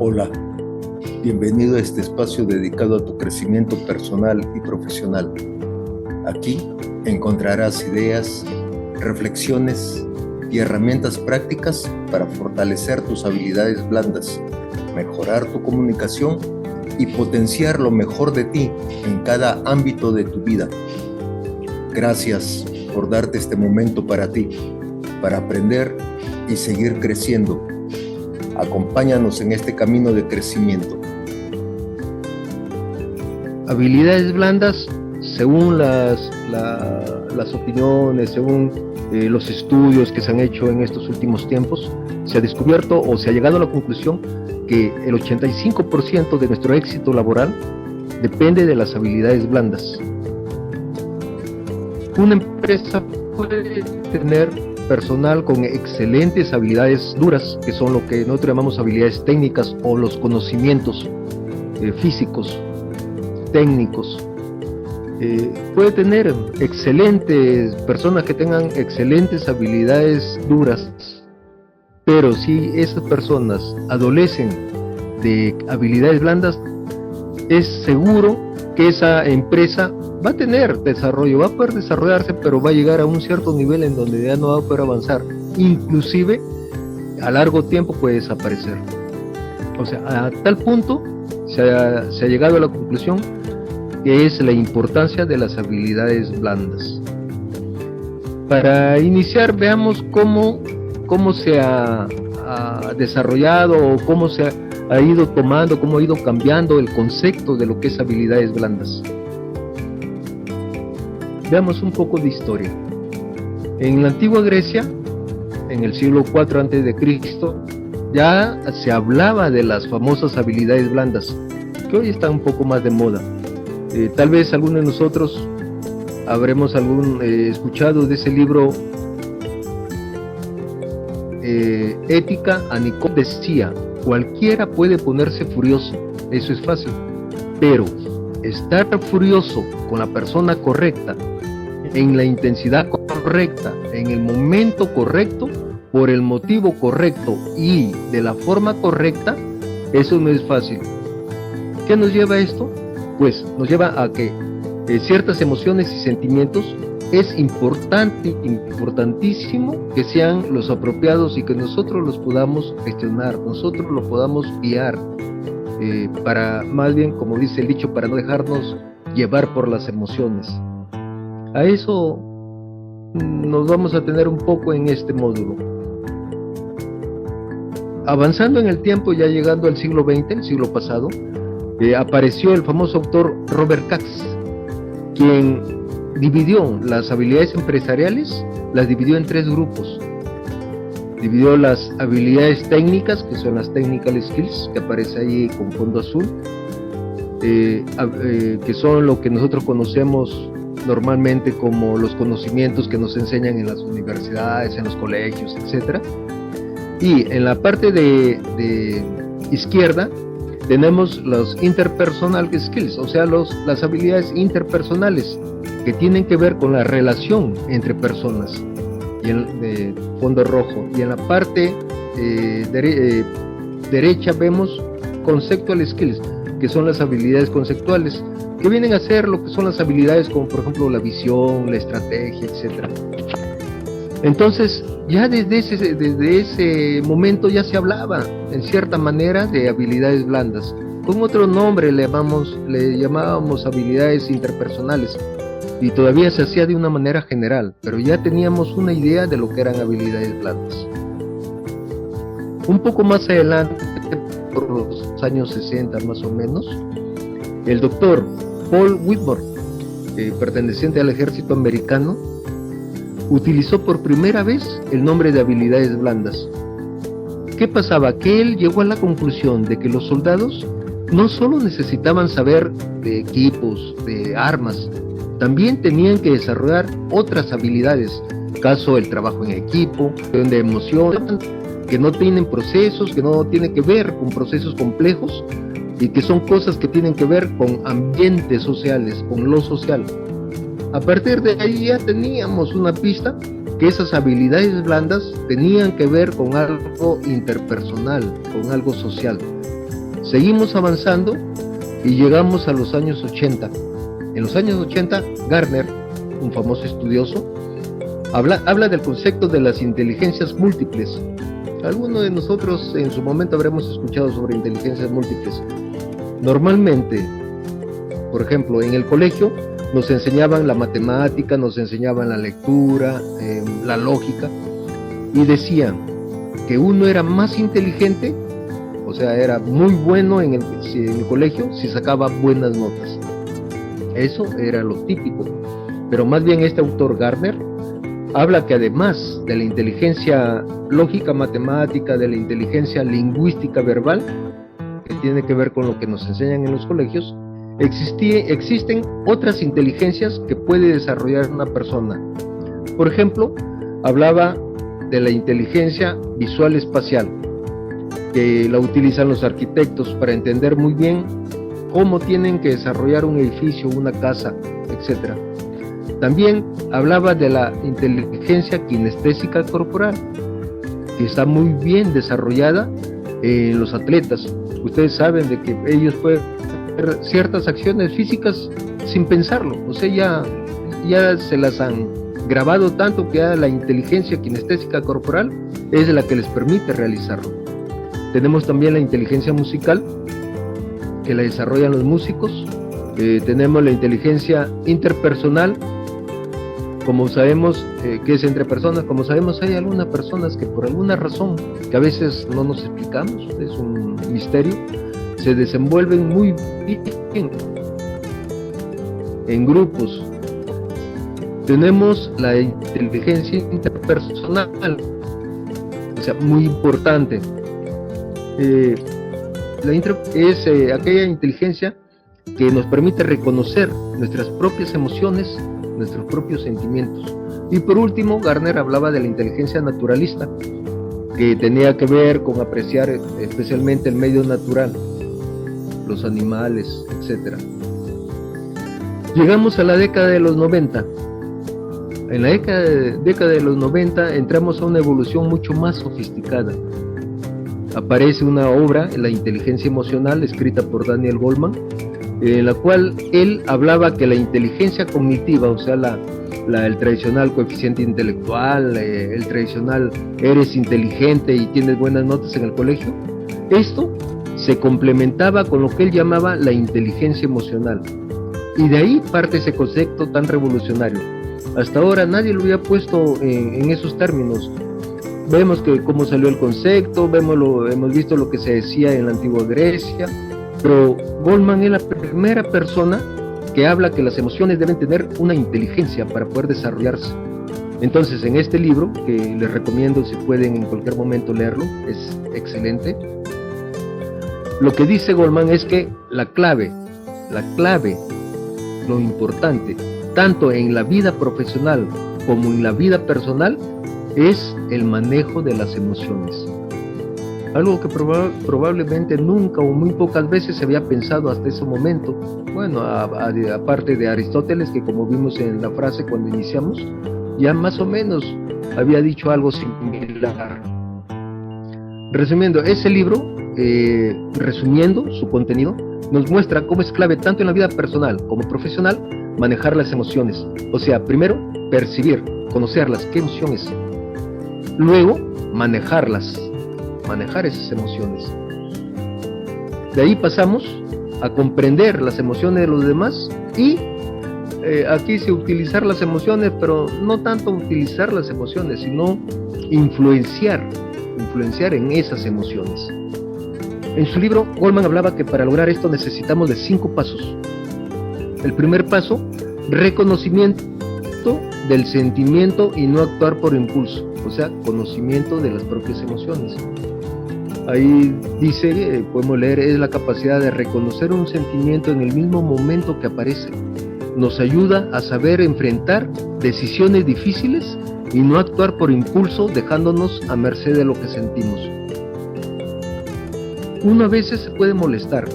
Hola, bienvenido a este espacio dedicado a tu crecimiento personal y profesional. Aquí encontrarás ideas, reflexiones y herramientas prácticas para fortalecer tus habilidades blandas, mejorar tu comunicación y potenciar lo mejor de ti en cada ámbito de tu vida. Gracias por darte este momento para ti, para aprender y seguir creciendo. Acompáñanos en este camino de crecimiento. Habilidades blandas, según las opiniones, según los estudios que se han hecho en estos últimos tiempos, se ha descubierto o se ha llegado a la conclusión que el 85% de nuestro éxito laboral depende de las habilidades blandas. Una empresa puede tener personal con excelentes habilidades duras, que son lo que nosotros llamamos habilidades técnicas o los conocimientos físicos, técnicos. Puede tener excelentes personas que tengan excelentes habilidades duras, pero si esas personas adolecen de habilidades blandas, es seguro que esa empresa va a tener desarrollo, va a poder desarrollarse, pero va a llegar a un cierto nivel en donde ya no va a poder avanzar, inclusive a largo tiempo puede desaparecer. O sea, a tal punto se ha llegado a la conclusión que es la importancia de las habilidades blandas. Para iniciar, veamos cómo se ha desarrollado o cómo se ha ido tomando, cómo ha ido cambiando el concepto de lo que es habilidades blandas. Veamos un poco de historia. En la antigua Grecia, en el siglo IV a.C., ya se hablaba de las famosas habilidades blandas, que hoy están un poco más de moda. Tal vez algunos de nosotros habremos escuchado de ese libro Ética. A Nicón decía: cualquiera puede ponerse furioso, eso es fácil, pero estar furioso con la persona correcta, en la intensidad correcta, en el momento correcto, por el motivo correcto y de la forma correcta, eso no es fácil. ¿Qué nos lleva a esto? Pues nos lleva a que ciertas emociones y sentimientos es importantísimo que sean los apropiados y que nosotros los podamos gestionar, nosotros los podamos guiar, para, más bien, como dice el dicho, para no dejarnos llevar por las emociones. A eso nos vamos a tener un poco en este módulo. Avanzando en el tiempo, ya llegando al siglo XX, el siglo pasado, apareció el famoso autor Robert Katz, quien dividió las habilidades empresariales, las dividió en tres grupos. Dividió las habilidades técnicas, que son las technical skills, que aparece ahí con fondo azul, que son lo que nosotros conocemos normalmente como los conocimientos que nos enseñan en las universidades, en los colegios, etc. Y en la parte de izquierda tenemos los interpersonal skills, o sea, las habilidades interpersonales que tienen que ver con la relación entre personas, y de fondo rojo. Y en la parte derecha vemos conceptual skills, que son las habilidades conceptuales, que vienen a ser lo que son las habilidades como por ejemplo la visión, la estrategia, etc. Entonces, ya desde ese momento ya se hablaba, en cierta manera, de habilidades blandas. Con otro nombre le llamábamos habilidades interpersonales, y todavía se hacía de una manera general, pero ya teníamos una idea de lo que eran habilidades blandas. Un poco más adelante, por los años 60 más o menos, el doctor Paul Whitmore, perteneciente al ejército americano, utilizó por primera vez el nombre de habilidades blandas. ¿Qué pasaba? Que él llegó a la conclusión de que los soldados no solo necesitaban saber de equipos, de armas, también tenían que desarrollar otras habilidades, caso el trabajo en equipo, de emoción, que no tienen procesos, que no tienen que ver con procesos complejos, y que son cosas que tienen que ver con ambientes sociales, con lo social. A partir de ahí ya teníamos una pista que esas habilidades blandas tenían que ver con algo interpersonal, con algo social. Seguimos avanzando y llegamos a los años 80. En los años 80, Gardner, un famoso estudioso, habla del concepto de las inteligencias múltiples. Algunos de nosotros en su momento habremos escuchado sobre inteligencias múltiples. Normalmente, por ejemplo, en el colegio nos enseñaban la matemática, nos enseñaban la lectura, la lógica, y decían que uno era más inteligente, o sea, era muy bueno en el colegio si sacaba buenas notas. Eso era lo típico. Pero más bien este autor Gardner habla que además de la inteligencia lógica matemática, de la inteligencia lingüística verbal, que tiene que ver con lo que nos enseñan en los colegios, existen otras inteligencias que puede desarrollar una persona. Por ejemplo, hablaba de la inteligencia visual espacial, que la utilizan los arquitectos para entender muy bien cómo tienen que desarrollar un edificio, una casa, etc. También hablaba de la inteligencia kinestésica corporal, que está muy bien desarrollada en los atletas. Ustedes saben de que ellos pueden hacer ciertas acciones físicas sin pensarlo, o sea, ya se las han grabado tanto que ya la inteligencia kinestésica corporal es la que les permite realizarlo. Tenemos también la inteligencia musical, que la desarrollan los músicos. Tenemos la inteligencia interpersonal, como sabemos que es entre personas. Como sabemos, hay algunas personas que por alguna razón que a veces no nos explicamos, es un misterio, se desenvuelven muy bien en grupos. Tenemos la inteligencia interpersonal, o sea, muy importante. Es aquella inteligencia que nos permite reconocer nuestras propias emociones, nuestros propios sentimientos. Y por último, Gardner hablaba de la inteligencia naturalista, que tenía que ver con apreciar especialmente el medio natural, los animales, etc. Llegamos a la década de los 90. En la década de los 90 entramos a una evolución mucho más sofisticada. Aparece una obra, La inteligencia emocional, escrita por Daniel Goleman, en la cual él hablaba que la inteligencia cognitiva, o sea, el tradicional coeficiente intelectual, el tradicional eres inteligente y tienes buenas notas en el colegio, esto se complementaba con lo que él llamaba la inteligencia emocional. Y de ahí parte ese concepto tan revolucionario. Hasta ahora nadie lo había puesto en esos términos. Vemos que cómo salió el concepto, hemos visto lo que se decía en la antigua Grecia, pero Goleman es la primera persona que habla que las emociones deben tener una inteligencia para poder desarrollarse. Entonces, en este libro, que les recomiendo si pueden en cualquier momento leerlo, es excelente, lo que dice Goleman es que la clave, lo importante, tanto en la vida profesional como en la vida personal, es el manejo de las emociones. Algo que probablemente nunca o muy pocas veces se había pensado hasta ese momento. Bueno, aparte de Aristóteles, que como vimos en la frase cuando iniciamos, ya más o menos había dicho algo similar. Resumiendo, ese libro, resumiendo su contenido, nos muestra cómo es clave tanto en la vida personal como profesional manejar las emociones. O sea, primero, percibir, conocerlas, qué emociones. Luego, manejar esas emociones. De ahí pasamos a comprender las emociones de los demás y aquí sí utilizar las emociones, pero no tanto utilizar las emociones, sino influenciar en esas emociones. En su libro, Goleman hablaba que para lograr esto necesitamos de 5 pasos. El primer paso, reconocimiento del sentimiento y no actuar por impulso, o sea, conocimiento de las propias emociones. Ahí dice, podemos leer, es la capacidad de reconocer un sentimiento en el mismo momento que aparece. Nos ayuda a saber enfrentar decisiones difíciles y no actuar por impulso, dejándonos a merced de lo que sentimos. Uno a veces se puede molestar,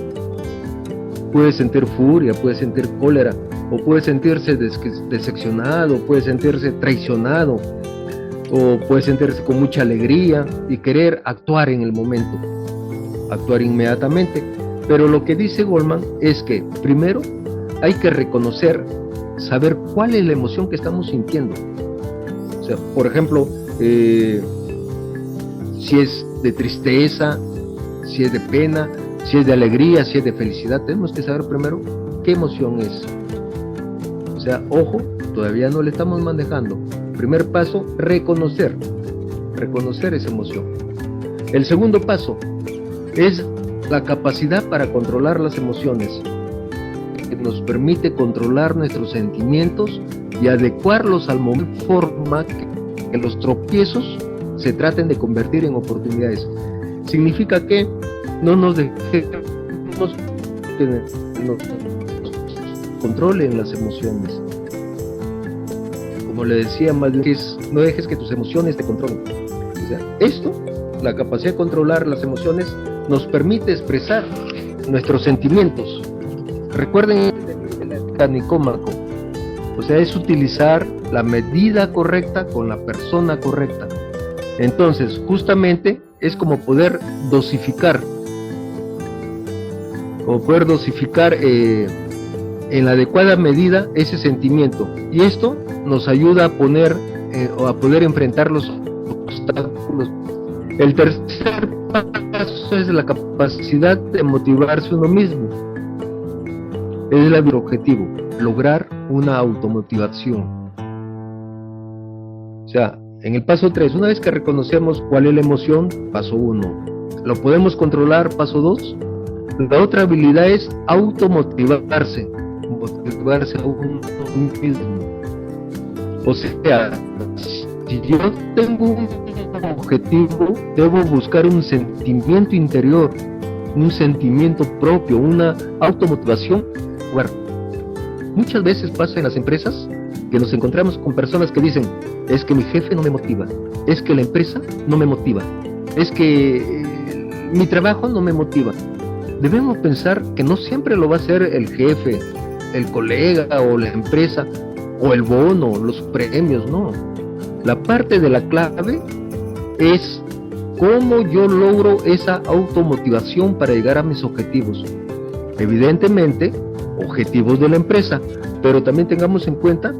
puede sentir furia, puede sentir cólera, o puede sentirse decepcionado, puede sentirse traicionado, o puede sentirse con mucha alegría y querer actuar en el momento, actuar inmediatamente. Pero lo que dice Goleman es que primero hay que reconocer, saber cuál es la emoción que estamos sintiendo. O sea, por ejemplo, si es de tristeza, si es de pena, si es de alegría, si es de felicidad, tenemos que saber primero qué emoción es. O sea, ojo, todavía no le estamos manejando. Primer paso, reconocer esa emoción. El segundo paso es la capacidad para controlar las emociones, que nos permite controlar nuestros sentimientos y adecuarlos al momento, de forma que los tropiezos se traten de convertir en oportunidades. Significa que no nos dejemos que nos controlen las emociones. Como le decía, más bien, no dejes que tus emociones te controlen. O sea, esto, la capacidad de controlar las emociones, nos permite expresar nuestros sentimientos. Recuerden el Nicómaco, o sea, es utilizar la medida correcta con la persona correcta. Entonces, justamente es como poder dosificar, en la adecuada medida ese sentimiento, y esto nos ayuda a poner o a poder enfrentar los obstáculos. El tercer paso es la capacidad de motivarse uno mismo. Es el objetivo, lograr una automotivación. O sea, en el paso 3, una vez que reconocemos cuál es la emoción, paso 1, lo podemos controlar, paso 2. La otra habilidad es automotivarse, motivarse a uno mismo. O sea, si yo tengo un objetivo, debo buscar un sentimiento interior, un sentimiento propio, una automotivación. Bueno, muchas veces pasa en las empresas que nos encontramos con personas que dicen: es que mi jefe no me motiva, es que la empresa no me motiva, es que mi trabajo no me motiva. Debemos pensar que no siempre lo va a hacer el jefe, el colega o la empresa, o el bono, los premios, no. La parte de la clave es cómo yo logro esa automotivación para llegar a mis objetivos. Evidentemente, objetivos de la empresa, pero también tengamos en cuenta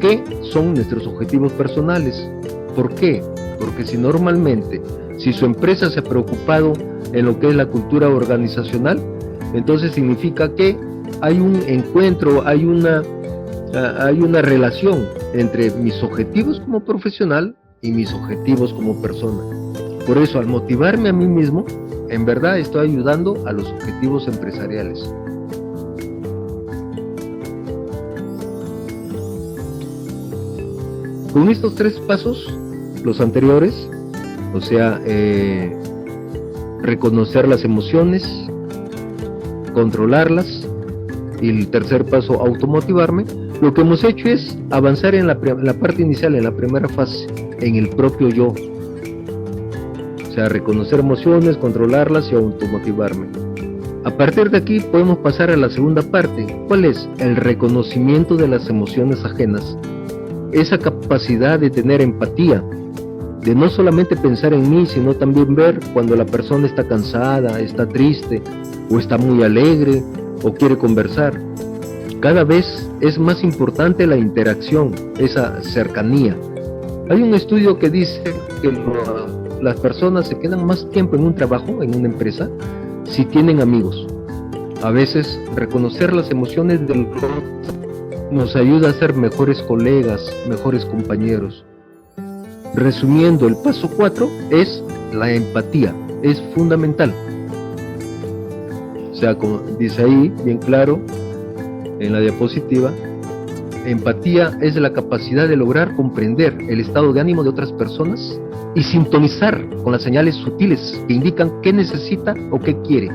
que son nuestros objetivos personales. ¿Por qué? Porque si su empresa se ha preocupado en lo que es la cultura organizacional, entonces significa que hay un encuentro, hay una relación entre mis objetivos como profesional y mis objetivos como persona. Por eso, al motivarme a mí mismo, en verdad estoy ayudando a los objetivos empresariales. Con estos 3 pasos, los anteriores, o sea, reconocer las emociones, controlarlas, y el tercer paso, automotivarme, lo que hemos hecho es avanzar en la parte inicial, en la primera fase, en el propio yo. O sea, reconocer emociones, controlarlas y automotivarme. A partir de aquí podemos pasar a la segunda parte. ¿Cuál es? El reconocimiento de las emociones ajenas. Esa capacidad de tener empatía, de no solamente pensar en mí, sino también ver cuando la persona está cansada, está triste, o está muy alegre, o quiere conversar. Cada vez es más importante la interacción, esa cercanía. Hay un estudio que dice que las personas se quedan más tiempo en un trabajo, en una empresa, si tienen amigos. A veces reconocer las emociones del otro nos ayuda a ser mejores colegas, mejores compañeros. Resumiendo, el paso 4 es la empatía, es fundamental. O sea, como dice ahí, bien claro, en la diapositiva, empatía es la capacidad de lograr comprender el estado de ánimo de otras personas y sintonizar con las señales sutiles que indican qué necesita o qué quiere.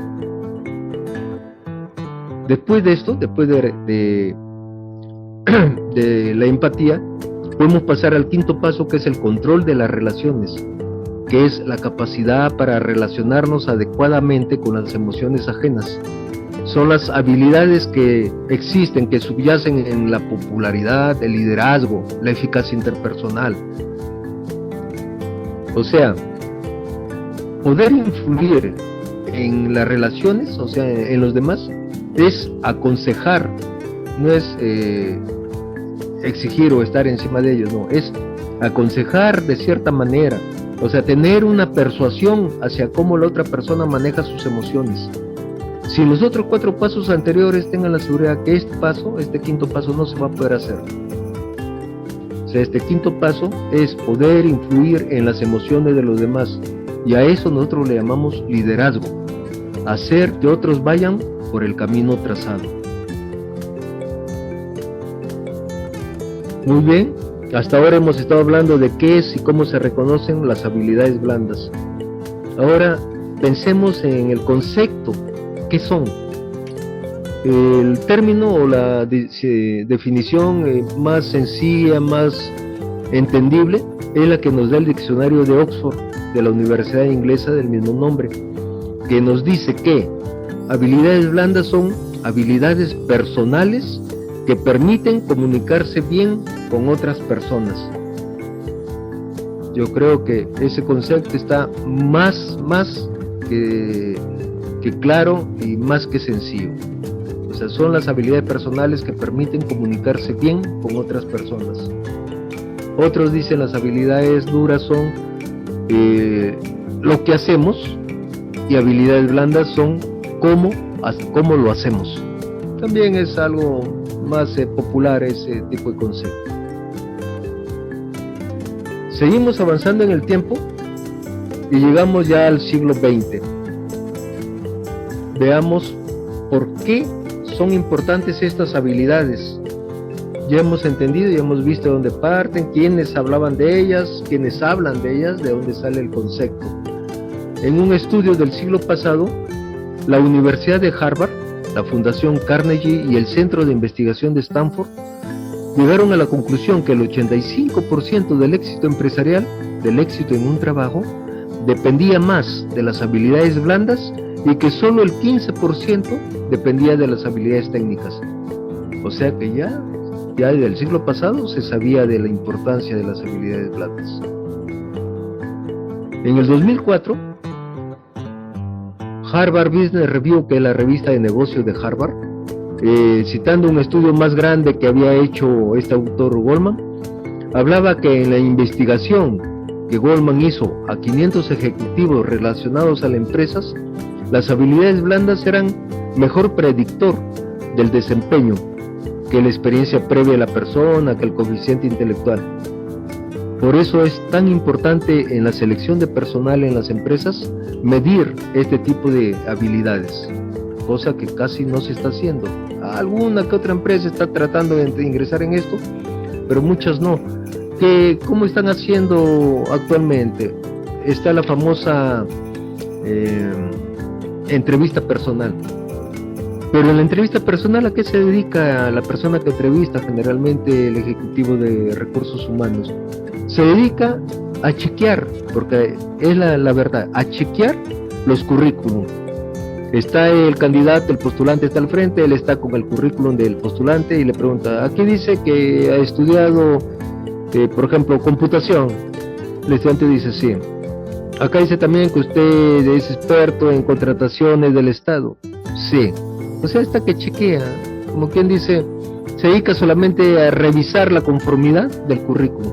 Después de esto, después de la empatía, podemos pasar al quinto paso, que es el control de las relaciones, que es la capacidad para relacionarnos adecuadamente con las emociones ajenas. Son las habilidades que existen, que subyacen en la popularidad, el liderazgo, la eficacia interpersonal. O sea, poder influir en las relaciones, o sea, en los demás, es aconsejar, no es exigir o estar encima de ellos, no, es aconsejar de cierta manera, o sea, tener una persuasión hacia cómo la otra persona maneja sus emociones. Si los otros 4 pasos anteriores, tengan la seguridad que este quinto paso no se va a poder hacer. O sea, este quinto paso es poder influir en las emociones de los demás, y a eso nosotros le llamamos liderazgo, hacer que otros vayan por el camino trazado. Muy bien, hasta ahora hemos estado hablando de qué es y cómo se reconocen las habilidades blandas. Ahora pensemos en el concepto. ¿Qué son? El término o la definición más sencilla, más entendible, es la que nos da el diccionario de Oxford de la Universidad Inglesa del mismo nombre, que nos dice que habilidades blandas son habilidades personales que permiten comunicarse bien con otras personas. Yo creo que ese concepto está más que claro y más que sencillo. O sea, son las habilidades personales que permiten comunicarse bien con otras personas. Otros dicen las habilidades duras son lo que hacemos, y habilidades blandas son cómo lo hacemos. También es algo más popular ese tipo de concepto. Seguimos avanzando en el tiempo y llegamos ya al siglo XX. Veamos por qué son importantes estas habilidades. Ya hemos entendido y hemos visto de dónde parten, quiénes hablaban de ellas, quiénes hablan de ellas, de dónde sale el concepto. En un estudio del siglo pasado, la Universidad de Harvard, la Fundación Carnegie y el Centro de Investigación de Stanford llegaron a la conclusión que el 85% del éxito empresarial, del éxito en un trabajo, dependía más de las habilidades blandas y que solo el 15% dependía de las habilidades técnicas. O sea que ya desde el siglo pasado se sabía de la importancia de las habilidades blandas. En el 2004, Harvard Business Review, que es la revista de negocios de Harvard, citando un estudio más grande que había hecho este autor Goldman, hablaba que en la investigación que Goldman hizo a 500 ejecutivos relacionados a las empresas, las habilidades blandas eran mejor predictor del desempeño que la experiencia previa de la persona, que el coeficiente intelectual. Por eso es tan importante en la selección de personal en las empresas medir este tipo de habilidades, cosa que casi no se está haciendo. Alguna que otra empresa está tratando de ingresar en esto, pero muchas no. ¿Cómo están haciendo actualmente? Está la famosa entrevista personal. Pero en la entrevista personal, ¿a qué se dedica la persona que entrevista? Generalmente el ejecutivo de recursos humanos. Se dedica a chequear, porque es la verdad, a chequear los currículum. Está el candidato, el postulante está al frente, él está con el currículum del postulante y le pregunta, aquí dice que ha estudiado, por ejemplo, computación. El estudiante dice sí. Acá dice también que usted es experto en contrataciones del Estado. Sí. O sea, está que chequea, como quien dice, se dedica solamente a revisar la conformidad del currículum.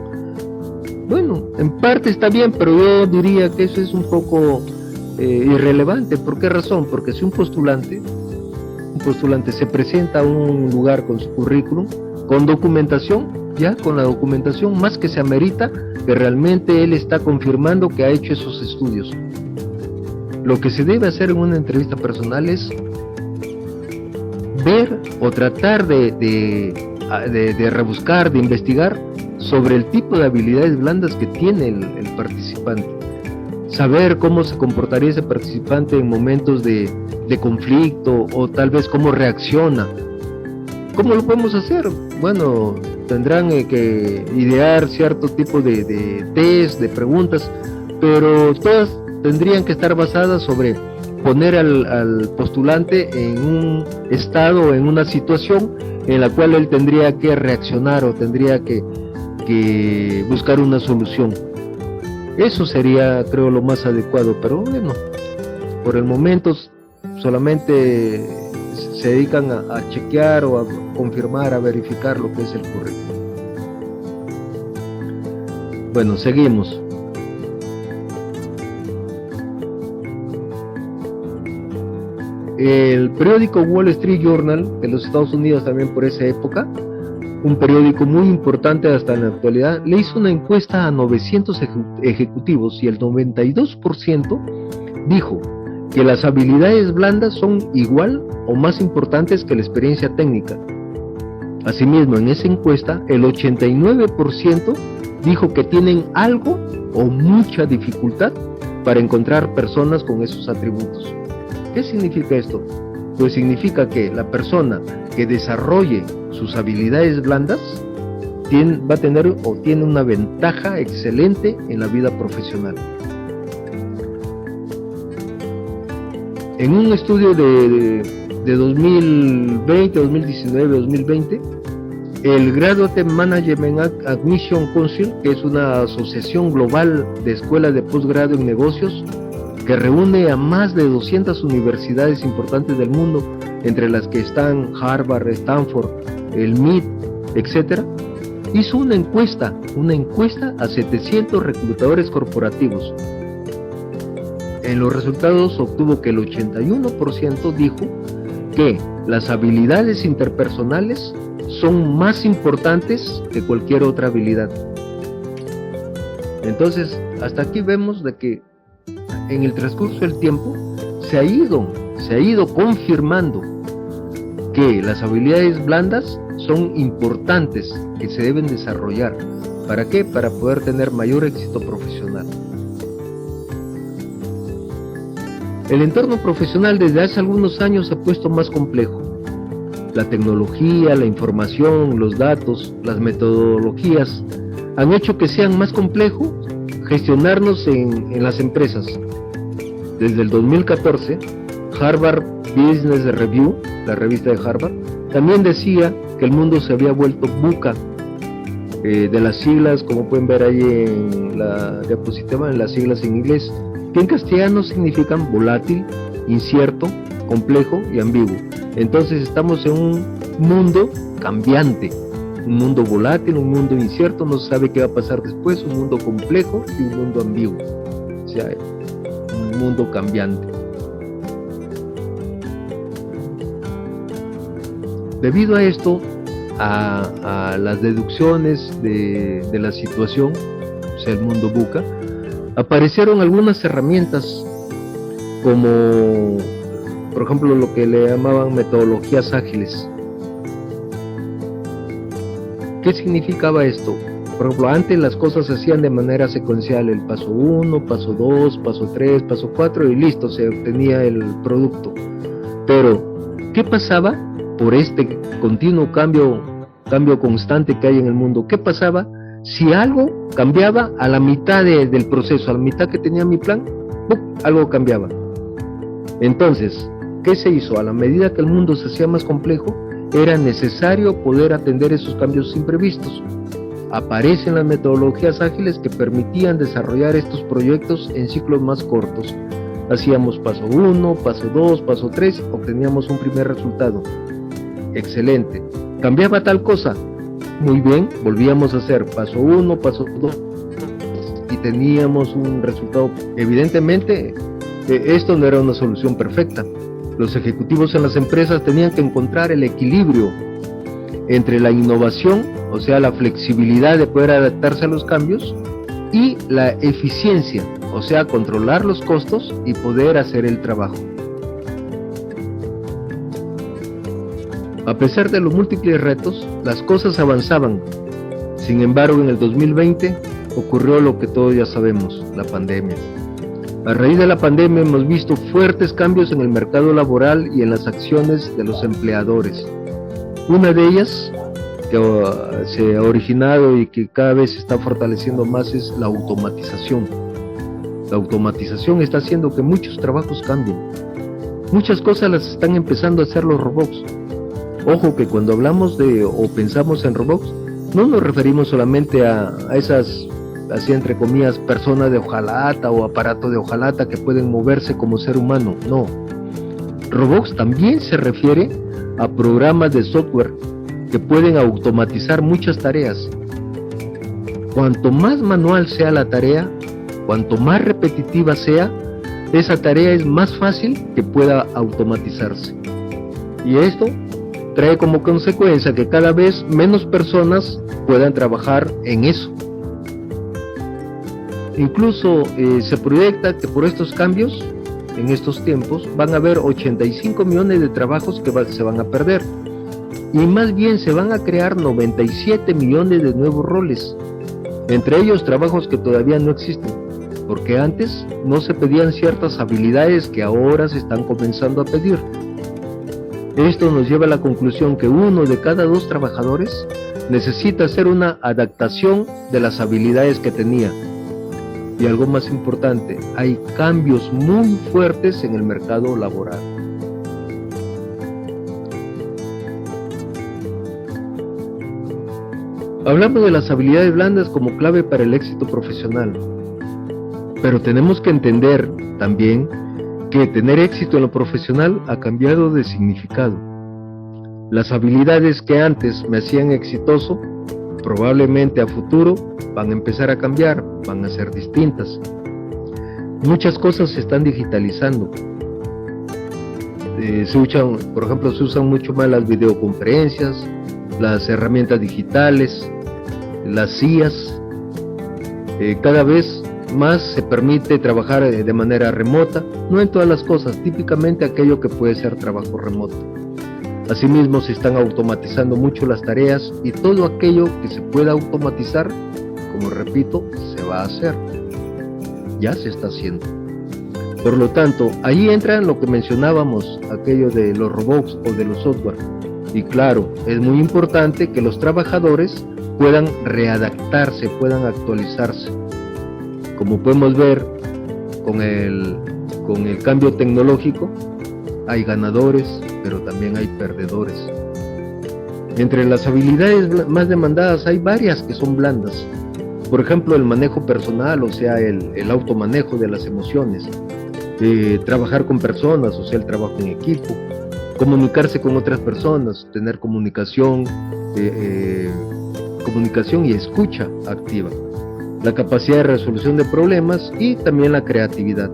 Bueno, en parte está bien, pero yo diría que eso es un poco irrelevante. ¿Por qué razón? Porque si un postulante se presenta a un lugar con su currículum, con documentación, ya con la documentación más que se amerita que realmente él está confirmando que ha hecho esos estudios. Lo que se debe hacer en una entrevista personal es ver o tratar de rebuscar, de investigar sobre el tipo de habilidades blandas que tiene el participante. Saber cómo se comportaría ese participante en momentos de conflicto, o tal vez cómo reacciona. ¿Cómo lo podemos hacer? Bueno, tendrán que idear cierto tipo de test, de preguntas, pero todas tendrían que estar basadas sobre poner al postulante en un estado, en una situación en la cual él tendría que reaccionar o tendría que buscar una solución. Eso sería, creo, lo más adecuado, pero bueno, por el momento solamente se dedican a chequear o a confirmar, a verificar lo que es el currículum. Bueno, seguimos. El periódico Wall Street Journal de los Estados Unidos, también por esa época, un periódico muy importante hasta en la actualidad, le hizo una encuesta a 900 ejecutivos y el 92% dijo que las habilidades blandas son igual o más importantes que la experiencia técnica. Asimismo, en esa encuesta, el 89% dijo que tienen algo o mucha dificultad para encontrar personas con esos atributos. ¿Qué significa esto? Pues significa que la persona que desarrolle sus habilidades blandas va a tener o tiene una ventaja excelente en la vida profesional. En un estudio de 2020, 2019, 2020, el Graduate Management Admission Council, que es una asociación global de escuelas de posgrado en negocios, que reúne a más de 200 universidades importantes del mundo, entre las que están Harvard, Stanford, el MIT, etc., hizo una encuesta a 700 reclutadores corporativos. En los resultados obtuvo que el 81% dijo que las habilidades interpersonales son más importantes que cualquier otra habilidad. Entonces, hasta aquí vemos de que en el transcurso del tiempo se ha ido confirmando que las habilidades blandas son importantes, que se deben desarrollar. ¿Para qué? Para poder tener mayor éxito profesional. El entorno profesional desde hace algunos años se ha puesto más complejo. La tecnología, la información, los datos, las metodologías han hecho que sean más complejo gestionarnos en las empresas. Desde el 2014, Harvard Business Review, la revista de Harvard, también decía que el mundo se había vuelto VUCA, de las siglas, como pueden ver ahí en la diapositiva, en las siglas en inglés, que en castellano significan volátil, incierto, complejo y ambiguo. Entonces estamos en un mundo cambiante, un mundo volátil, un mundo incierto, no se sabe qué va a pasar después, un mundo complejo y un mundo ambiguo, o sea, un mundo cambiante. Debido a esto, a las deducciones de la situación, o sea, el mundo VUCA, aparecieron algunas herramientas como, por ejemplo, lo que le llamaban metodologías ágiles. ¿Qué significaba esto? Por ejemplo, antes las cosas se hacían de manera secuencial, el paso 1, paso 2, paso 3, paso 4 y listo, se obtenía el producto. Pero, ¿qué pasaba por este continuo cambio constante que hay en el mundo? ¿Qué pasaba si algo cambiaba a la mitad del proceso, a la mitad que tenía mi plan? Algo cambiaba. Entonces, ¿qué se hizo? A la medida que el mundo se hacía más complejo, era necesario poder atender esos cambios imprevistos. Aparecen las metodologías ágiles que permitían desarrollar estos proyectos en ciclos más cortos. Hacíamos paso 1, paso 2, paso 3, obteníamos un primer resultado. Excelente. ¿Cambiaba tal cosa? Muy bien, volvíamos a hacer paso 1, paso 2 y teníamos un resultado. Evidentemente, esto no era una solución perfecta. Los ejecutivos en las empresas tenían que encontrar el equilibrio entre la innovación, o sea, la flexibilidad de poder adaptarse a los cambios, y la eficiencia, o sea, controlar los costos y poder hacer el trabajo. A pesar de los múltiples retos, las cosas avanzaban. Sin embargo, en el 2020 ocurrió lo que todos ya sabemos, la pandemia. A raíz de la pandemia hemos visto fuertes cambios en el mercado laboral y en las acciones de los empleadores. Una de ellas que se ha originado y que cada vez se está fortaleciendo más es la automatización. La automatización está haciendo que muchos trabajos cambien. Muchas cosas las están empezando a hacer los robots. Ojo que cuando hablamos o pensamos en robots, no nos referimos solamente a esas así entre comillas, persona de hojalata o aparato de hojalata que pueden moverse como ser humano. No. Robots también se refiere a programas de software que pueden automatizar muchas tareas. Cuanto más manual sea la tarea, cuanto más repetitiva sea, esa tarea es más fácil que pueda automatizarse. Y esto trae como consecuencia que cada vez menos personas puedan trabajar en eso. Incluso se proyecta que por estos cambios, en estos tiempos, van a haber 85 millones de trabajos que se van a perder. Y más bien se van a crear 97 millones de nuevos roles. Entre ellos trabajos que todavía no existen, porque antes no se pedían ciertas habilidades que ahora se están comenzando a pedir. Esto nos lleva a la conclusión que 1 de cada 2 trabajadores necesita hacer una adaptación de las habilidades que tenía. Y algo más importante, hay cambios muy fuertes en el mercado laboral. Hablamos de las habilidades blandas como clave para el éxito profesional, pero tenemos que entender también que tener éxito en lo profesional ha cambiado de significado. Las habilidades que antes me hacían exitoso, probablemente a futuro van a empezar a cambiar, van a ser distintas. Muchas cosas se están digitalizando. Por ejemplo, se usan mucho más las videoconferencias, las herramientas digitales, las IAs. Cada vez más se permite trabajar de manera remota, no en todas las cosas, típicamente aquello que puede ser trabajo remoto. Asimismo, se están automatizando mucho las tareas y todo aquello que se pueda automatizar, como repito, se va a hacer. Ya se está haciendo. Por lo tanto, ahí entra lo que mencionábamos, aquello de los robots o de los software. Y claro, es muy importante que los trabajadores puedan readaptarse, puedan actualizarse. Como podemos ver con el cambio tecnológico, hay ganadores, pero también hay perdedores. Entre las habilidades más demandadas hay varias que son blandas. Por ejemplo, el manejo personal, o sea, el automanejo de las emociones. Trabajar con personas, o sea, el trabajo en equipo. Comunicarse con otras personas, tener comunicación y escucha activa. La capacidad de resolución de problemas y también la creatividad.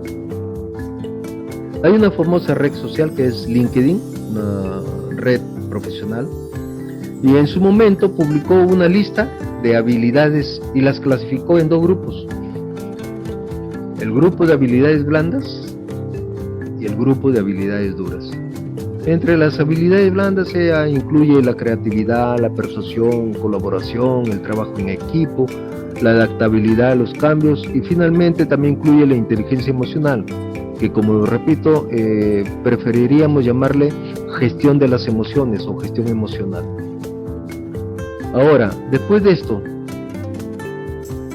Hay una famosa red social que es LinkedIn, una red profesional, y en su momento publicó una lista de habilidades y las clasificó en 2 grupos. El grupo de habilidades blandas y el grupo de habilidades duras. Entre las habilidades blandas se incluye la creatividad, la persuasión, colaboración, el trabajo en equipo, la adaptabilidad a los cambios y finalmente también incluye la inteligencia emocional, que como lo repito, preferiríamos llamarle gestión de las emociones o gestión emocional. Ahora, después de esto,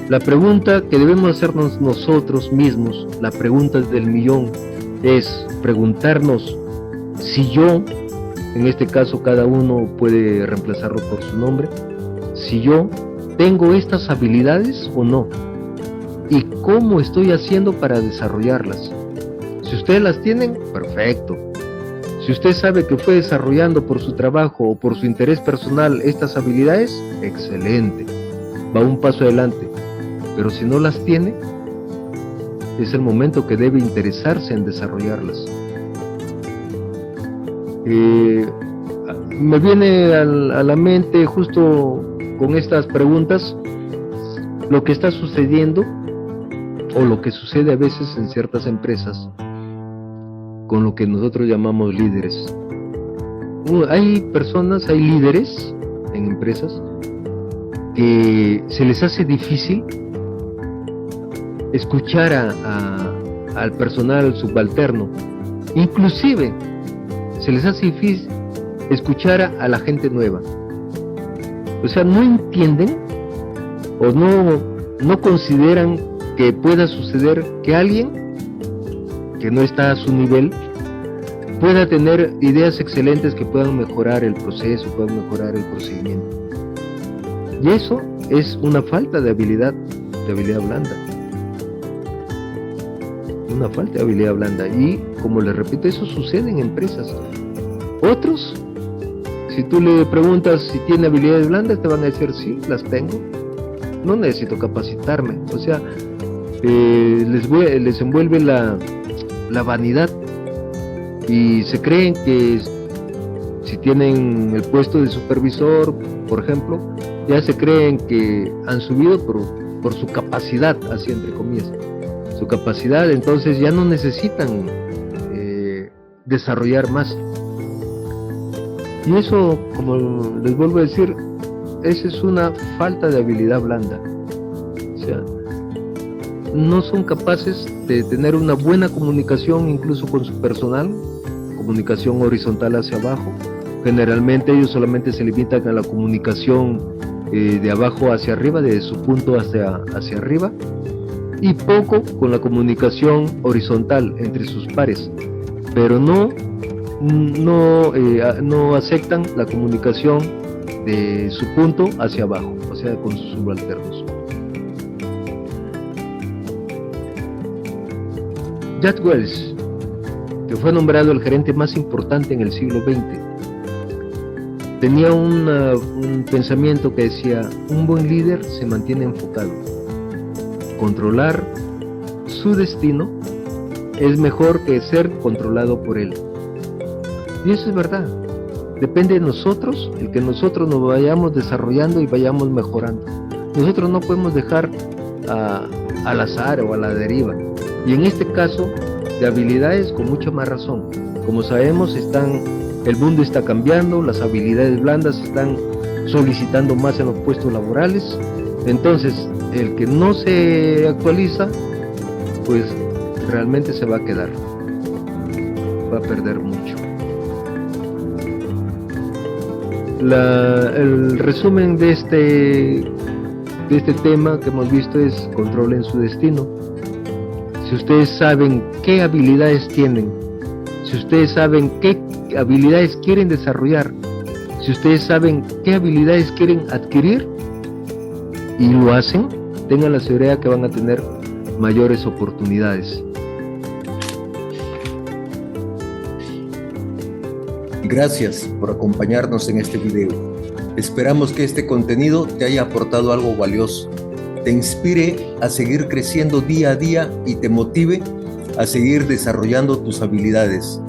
la pregunta que debemos hacernos nosotros mismos, la pregunta del millón, es preguntarnos si yo, en este caso cada uno puede reemplazarlo por su nombre, si yo tengo estas habilidades o no, y cómo estoy haciendo para desarrollarlas. Si ustedes las tienen, perfecto. Si usted sabe que fue desarrollando por su trabajo o por su interés personal estas habilidades, excelente, va un paso adelante. Pero si no las tiene, es el momento que debe interesarse en desarrollarlas. Me viene a la mente justo con estas preguntas lo que está sucediendo o lo que sucede a veces en ciertas empresas con lo que nosotros llamamos líderes. Hay personas, hay líderes en empresas que se les hace difícil escuchar al personal subalterno, inclusive se les hace difícil escuchar a la gente nueva. O sea, no entienden o no consideran que pueda suceder que alguien que no está a su nivel pueda tener ideas excelentes que puedan mejorar el proceso, puedan mejorar el procedimiento. Y eso es una falta de habilidad de habilidad blanda. Una falta de habilidad blanda. Y como les repito, eso sucede en empresas. Otros, si tú le preguntas si tiene habilidades blandas, te van a decir sí, las tengo, no necesito capacitarme. O sea, les envuelve la vanidad y se creen que si tienen el puesto de supervisor, por ejemplo, ya se creen que han subido por su capacidad, así entre comillas, su capacidad. Entonces ya no necesitan desarrollar más. Y eso, como les vuelvo a decir, esa es una falta de habilidad blanda. O sea, no son capaces de tener una buena comunicación incluso con su personal, comunicación horizontal hacia abajo. Generalmente ellos solamente se limitan a la comunicación de abajo hacia arriba, de su punto hacia arriba, y poco con la comunicación horizontal entre sus pares, pero no aceptan la comunicación de su punto hacia abajo, o sea, con sus subalternos. Jack Welch, que fue nombrado el gerente más importante en el siglo XX, tenía un pensamiento que decía: un buen líder se mantiene enfocado. Controlar su destino es mejor que ser controlado por él. Y eso es verdad. Depende de nosotros, el que nosotros nos vayamos desarrollando y vayamos mejorando. Nosotros no podemos dejar al azar o a la deriva. Y en este caso, de habilidades, con mucha más razón. Como sabemos, el mundo está cambiando, las habilidades blandas están solicitando más en los puestos laborales. Entonces, el que no se actualiza, pues realmente se va a quedar, va a perder mucho. El resumen de este tema que hemos visto es: controlen su destino. Si ustedes saben qué habilidades tienen, si ustedes saben qué habilidades quieren desarrollar, si ustedes saben qué habilidades quieren adquirir y lo hacen, tengan la seguridad que van a tener mayores oportunidades. Gracias por acompañarnos en este video. Esperamos que este contenido te haya aportado algo valioso, te inspire a seguir creciendo día a día y te motive a seguir desarrollando tus habilidades.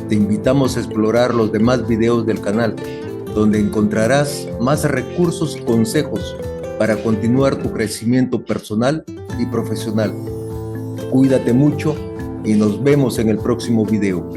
Te invitamos a explorar los demás videos del canal, donde encontrarás más recursos y consejos para continuar tu crecimiento personal y profesional. Cuídate mucho y nos vemos en el próximo video.